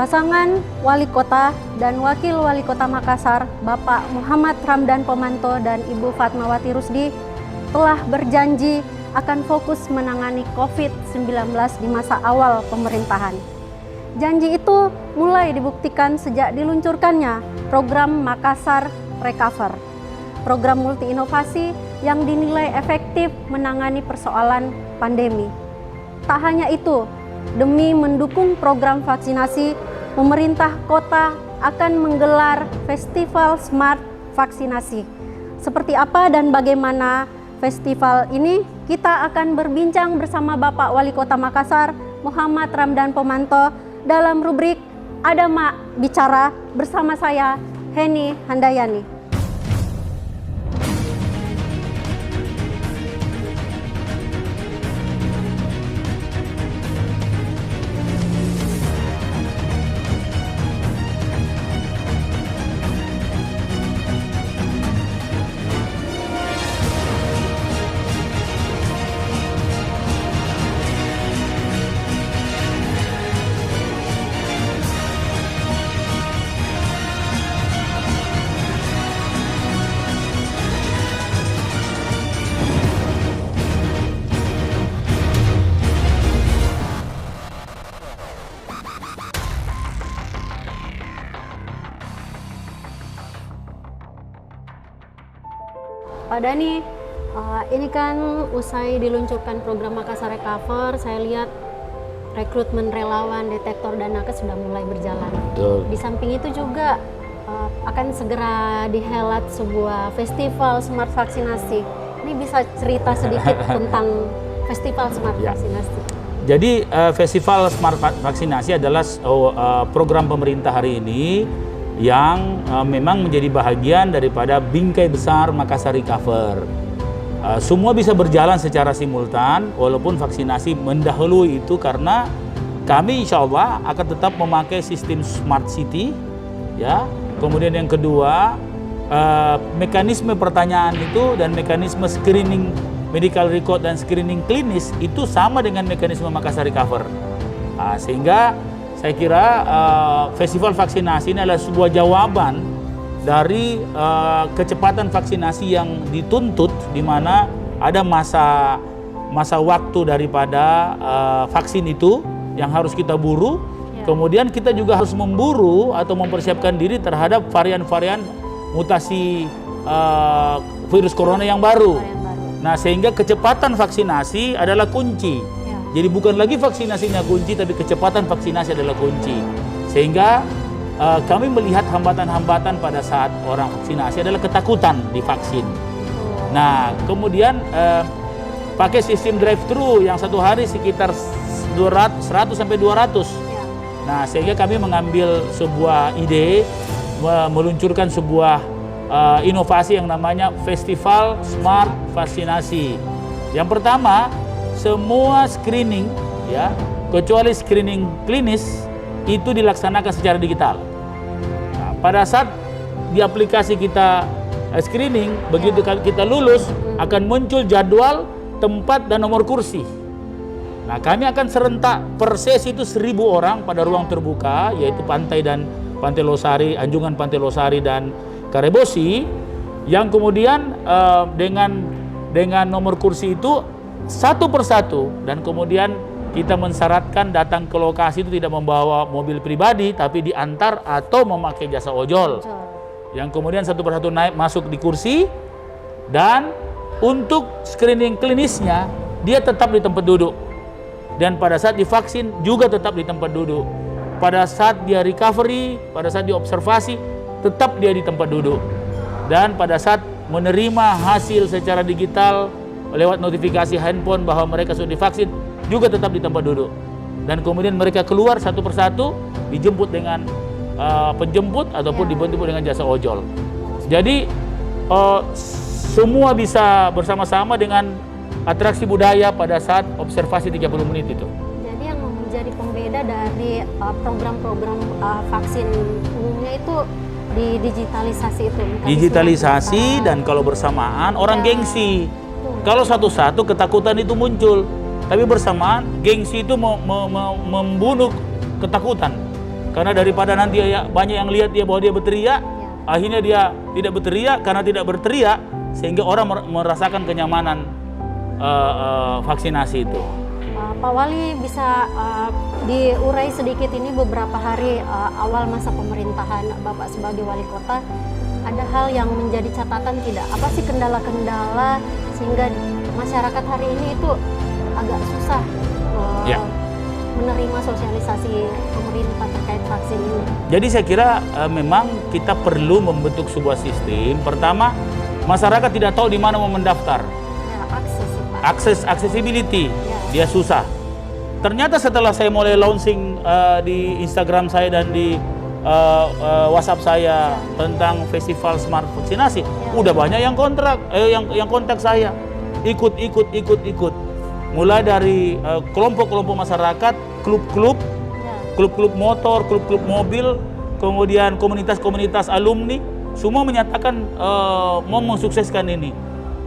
Pasangan Wali Kota dan Wakil Wali Kota Makassar, Bapak Muhammad Ramdan Pomanto dan Ibu Fatmawati Rusdi telah berjanji akan fokus menangani COVID-19 di masa awal pemerintahan. Janji itu mulai dibuktikan sejak diluncurkannya program Makassar Recover, program multi-inovasi yang dinilai efektif menangani persoalan pandemi. Tak hanya itu, demi mendukung program vaksinasi, pemerintah kota akan menggelar Festival Smart Vaksinasi. Seperti apa dan bagaimana festival ini? Kita akan berbincang bersama Bapak Wali Kota Makassar, Muhammad Ramdan Pomanto, dalam rubrik Ada Mak Bicara bersama saya, Heni Handayani. Pak Dhani, ini kan usai diluncurkan program Makassar Recover, saya lihat rekrutmen relawan detektor dan nakes sudah mulai berjalan. Betul. Di samping itu juga akan segera dihelat sebuah festival smart vaksinasi. Ini bisa cerita sedikit tentang festival smart vaksinasi? Jadi festival smart vaksinasi adalah program pemerintah hari ini yang memang menjadi bahagian daripada bingkai besar Makassar Recover. Semua bisa berjalan secara simultan walaupun vaksinasi mendahului itu, karena kami insya Allah akan tetap memakai sistem Smart City, ya. Kemudian yang kedua, mekanisme pertanyaan itu dan mekanisme screening medical record dan screening klinis itu sama dengan mekanisme Makassar Recover. Sehingga saya kira festival vaksinasi ini adalah sebuah jawaban dari kecepatan vaksinasi yang dituntut, di mana ada masa waktu daripada vaksin itu yang harus kita buru. Kemudian kita juga harus memburu atau mempersiapkan diri terhadap varian-varian mutasi virus corona yang baru. Nah, sehingga kecepatan vaksinasi adalah kunci. Jadi bukan lagi vaksinasinya kunci, tapi kecepatan vaksinasi adalah kunci. Sehingga kami melihat hambatan-hambatan pada saat orang vaksinasi adalah ketakutan divaksin. Nah, kemudian pakai sistem drive-thru yang satu hari sekitar 100 sampai 200. Nah, sehingga kami mengambil sebuah ide, meluncurkan sebuah inovasi yang namanya Festival Smart Vaksinasi. Yang pertama, semua screening, ya, kecuali screening klinis itu dilaksanakan secara digital. Nah, pada saat di aplikasi kita screening, begitu kita lulus akan muncul jadwal, tempat dan nomor kursi. Nah, kami akan serentak per sesi itu 1.000 orang pada ruang terbuka, yaitu Pantai dan Pantai Losari, Anjungan Pantai Losari dan Karebosi, yang kemudian dengan nomor kursi itu satu persatu, dan kemudian kita mensyaratkan datang ke lokasi itu tidak membawa mobil pribadi tapi diantar atau memakai jasa ojol. Yang kemudian satu persatu naik masuk di kursi, dan untuk screening klinisnya dia tetap di tempat duduk, dan pada saat divaksin juga tetap di tempat duduk. Pada saat dia recovery, pada saat dia observasi tetap dia di tempat duduk, dan pada saat menerima hasil secara digital lewat notifikasi handphone bahwa mereka sudah divaksin juga tetap di tempat duduk, dan kemudian mereka keluar satu persatu dijemput dengan penjemput ataupun dijemput dengan jasa ojol. Jadi semua bisa bersama-sama dengan atraksi budaya pada saat observasi 30 menit itu. Jadi yang menjadi pembeda dari program-program vaksin umumnya itu di digitalisasi itu. Digitalisasi, dan kalau bersamaan orang gengsi. Kalau satu-satu ketakutan itu muncul, tapi bersamaan gengsi itu membunuh ketakutan. karena daripada nanti ya banyak yang lihat dia bahwa dia berteriak, akhirnya dia tidak berteriak. Karena tidak berteriak sehingga orang merasakan kenyamanan vaksinasi itu. Pak Wali bisa diurai sedikit ini beberapa hari awal masa pemerintahan Bapak sebagai wali kota, ada hal yang menjadi catatan tidak? Apa sih kendala-kendala sehingga masyarakat hari ini itu agak susah menerima sosialisasi pemerintah terkait vaksin ini? Jadi saya kira memang kita perlu membentuk sebuah sistem. Pertama, masyarakat tidak tahu di mana mau mendaftar. Ya, akses, Pak. Accessibility, dia susah. Ternyata setelah saya mulai launching di Instagram saya dan di WhatsApp saya tentang festival smart vaksinasi, udah banyak yang yang kontak saya, ikut. Mulai dari kelompok-kelompok masyarakat, klub-klub motor, klub-klub mobil, kemudian komunitas-komunitas alumni, semua menyatakan mau mensukseskan ini.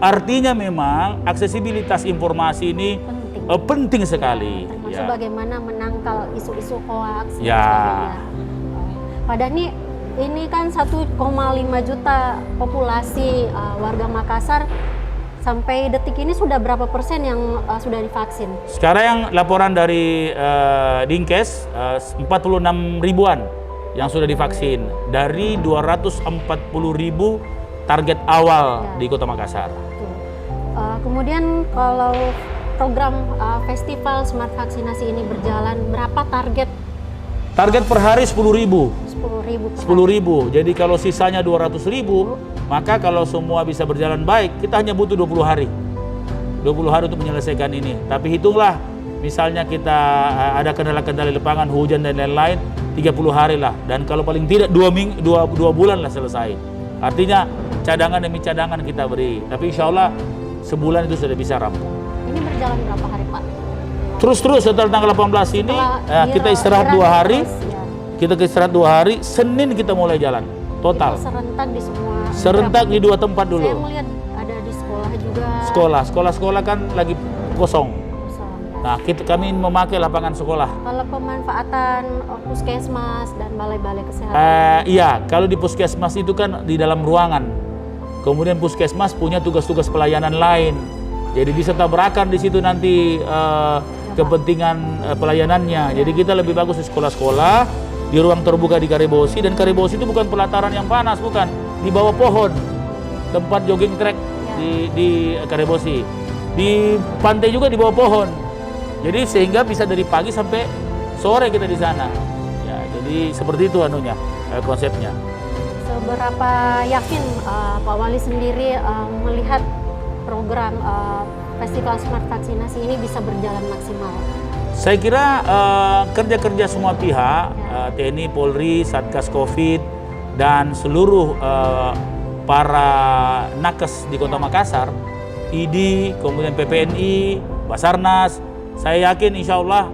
Artinya memang aksesibilitas informasi ini penting sekali. Termasuk bagaimana menangkal isu-isu hoaks dan ya. sebagainya. Pak Dhani, ini kan 1,5 juta populasi warga Makassar, sampai detik ini sudah berapa persen yang sudah divaksin? Sekarang yang laporan dari Dinkes 46 ribuan yang sudah divaksin dari 240 ribu target awal di Kota Makassar. Kemudian kalau program festival smart vaksinasi ini berjalan, berapa target? Target per hari 10 ribu. 10 ribu. Jadi kalau sisanya 200 ribu, maka kalau semua bisa berjalan baik, kita hanya butuh 20 hari. 20 hari untuk menyelesaikan ini. Tapi hitunglah, misalnya kita ada kendala-kendala di lapangan, hujan dan lain-lain, 30 hari lah. Dan kalau paling tidak 2 bulan lah selesai. Artinya cadangan demi cadangan kita beri. Tapi insya Allah sebulan itu sudah bisa rampung. Ini berjalan berapa hari, Pak? Terus setelah tanggal 18 ini kita istirahat 2 hari. Kita istirahat 2 hari, Senin kita mulai jalan total. Itu serentak di semua. Serentak di 2 tempat dulu. Saya melihat ada di sekolah juga. Sekolah kan lagi kosong. Nah, kami memakai lapangan sekolah. Kalau pemanfaatan puskesmas dan balai-balai kesehatan. Iya, kalau di puskesmas itu kan di dalam ruangan. Kemudian puskesmas punya tugas-tugas pelayanan lain. Jadi bisa tabrakan di situ nanti kepentingan pelayanannya. Jadi kita lebih bagus di sekolah-sekolah, di ruang terbuka di Karebosi. Dan Karebosi itu bukan pelataran yang panas, bukan. Di bawah pohon, tempat jogging track di Karebosi. Di pantai juga di bawah pohon. Jadi sehingga bisa dari pagi sampai sore kita di sana. Ya, jadi seperti itu konsepnya. Seberapa yakin Pak Wali sendiri melihat program festival smart vaksinasi ini bisa berjalan maksimal? Saya kira kerja-kerja semua pihak, TNI, Polri, Satgas Covid, dan seluruh para nakes di Kota Makassar, ID, kemudian PPNI, Basarnas, saya yakin insya Allah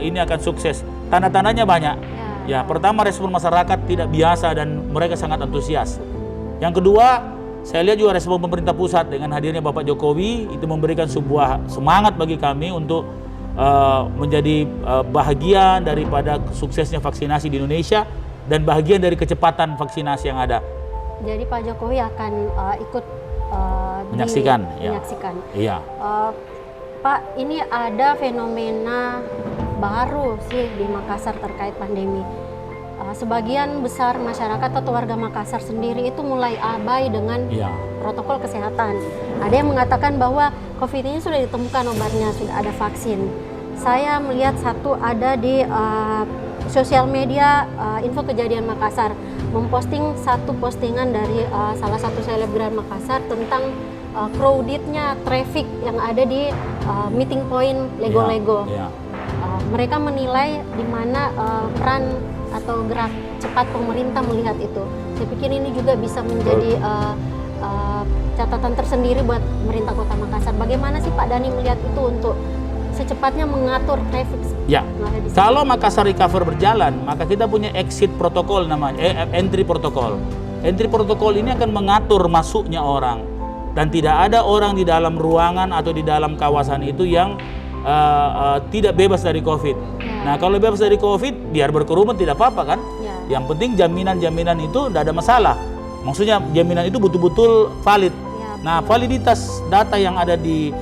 ini akan sukses. Tanda-tandanya banyak. Ya, pertama respon masyarakat tidak biasa dan mereka sangat antusias. Yang kedua, saya lihat juga respon pemerintah pusat dengan hadirnya Bapak Jokowi itu memberikan sebuah semangat bagi kami untuk menjadi bahagian daripada suksesnya vaksinasi di Indonesia dan bahagian dari kecepatan vaksinasi yang ada. Jadi Pak Jokowi akan ikut menyaksikan. Iya. Pak, ini ada fenomena baru sih di Makassar terkait pandemi. Sebagian besar masyarakat atau warga Makassar sendiri itu mulai abai dengan protokol kesehatan. Ada yang mengatakan bahwa COVID ini sudah ditemukan obatnya, sudah ada vaksin. Saya melihat ada di sosial media Info Kejadian Makassar memposting satu postingan dari salah satu selebgram Makassar tentang crowdednya traffic yang ada di meeting point Lego-Lego. Mereka menilai di mana peran atau gerak cepat pemerintah melihat itu. Saya pikir ini juga bisa menjadi catatan tersendiri buat pemerintah Kota Makassar. Bagaimana sih Pak Dhani melihat itu untuk secepatnya mengatur traffic? Ya, kalau Makassar Recover berjalan, maka kita punya exit protokol namanya, entry protokol. Entry protokol ini akan mengatur masuknya orang. Dan tidak ada orang di dalam ruangan atau di dalam kawasan itu yang tidak bebas dari COVID. Nah, kalau bebas dari COVID, biar berkerumun tidak apa-apa kan? Ya. Yang penting jaminan-jaminan itu tidak ada masalah. Maksudnya jaminan itu betul-betul valid. Ya, Nah, validitas data yang ada di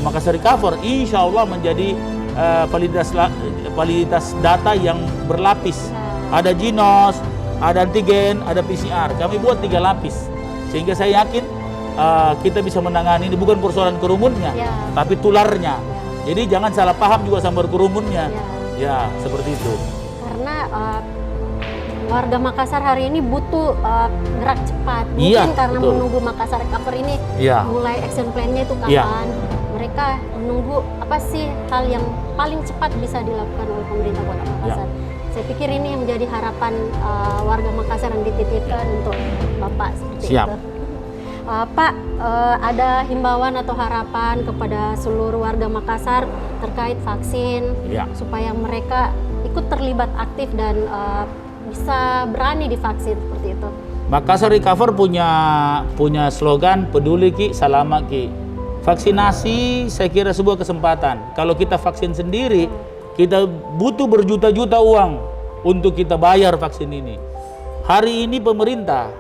Makassar Recover, insya Allah menjadi validitas data yang berlapis. Ada Ginos, ada antigen, ada PCR. Kami buat 3 lapis, sehingga saya yakin kita bisa menangani ini bukan persoalan kerumunnya, Ya. tapi tularnya. Jadi jangan salah paham juga sama kerumunnya. Ya, seperti itu. Karena warga Makassar hari ini butuh gerak cepat. Mungkin Iya, karena betul. menunggu Makassar Recover ini Iya. mulai action plan-nya itu kapan. Iya. Mereka menunggu apa sih hal yang paling cepat bisa dilakukan oleh pemerintah Kota Makassar. Saya pikir ini yang menjadi harapan warga Makassar yang dititipkan untuk Bapak seperti Siap. itu. Pak, ada himbauan atau harapan kepada seluruh warga Makassar terkait vaksin Ya. supaya mereka ikut terlibat aktif dan bisa berani divaksin seperti itu. Makassar Recover punya slogan peduli Ki, salama Ki. Vaksinasi saya kira sebuah kesempatan. Kalau kita vaksin sendiri, kita butuh berjuta-juta uang untuk kita bayar vaksin ini. Hari ini pemerintah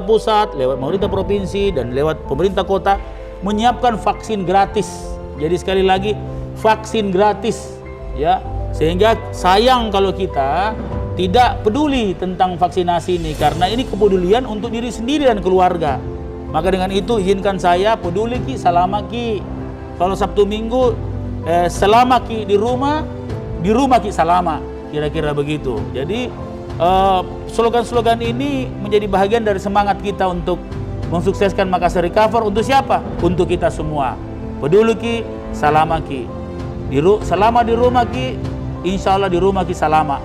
pusat, lewat pemerintah provinsi dan lewat pemerintah kota menyiapkan vaksin gratis. Jadi sekali lagi vaksin gratis, ya. Sehingga sayang kalau kita tidak peduli tentang vaksinasi ini, karena ini kepedulian untuk diri sendiri dan keluarga. Maka dengan itu izinkan saya peduli Ki, salama Ki. Kalau Sabtu Minggu selama Ki di rumah Ki salama, kira-kira begitu. Jadi slogan-slogan ini menjadi bagian dari semangat kita untuk mensukseskan Makassar Recover. Untuk siapa? Untuk kita semua. Peduli Ki, salama Ki. Selama di rumah Ki, insya Allah di rumah Ki salama.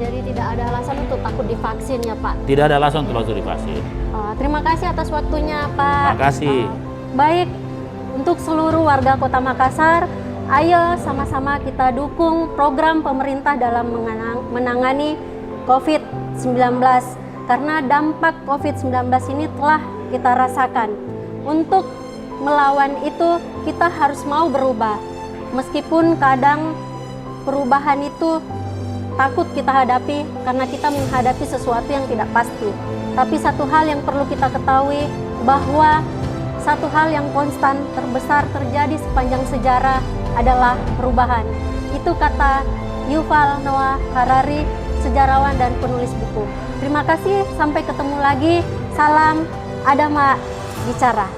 Jadi tidak ada alasan untuk takut divaksin ya Pak? Tidak ada alasan untuk langsung divaksin. Terima kasih atas waktunya Pak. Terima kasih. Baik, untuk seluruh warga Kota Makassar, ayo sama-sama kita dukung program pemerintah dalam menangani COVID-19. Karena dampak COVID-19 ini telah kita rasakan. Untuk melawan itu kita harus mau berubah. Meskipun kadang perubahan itu takut kita hadapi karena kita menghadapi sesuatu yang tidak pasti. Tapi satu hal yang perlu kita ketahui, bahwa satu hal yang konstan terbesar terjadi sepanjang sejarah adalah perubahan. Itu kata Yuval Noah Harari, sejarawan dan penulis buku. Terima kasih, sampai ketemu lagi. Salam Adama Bicara.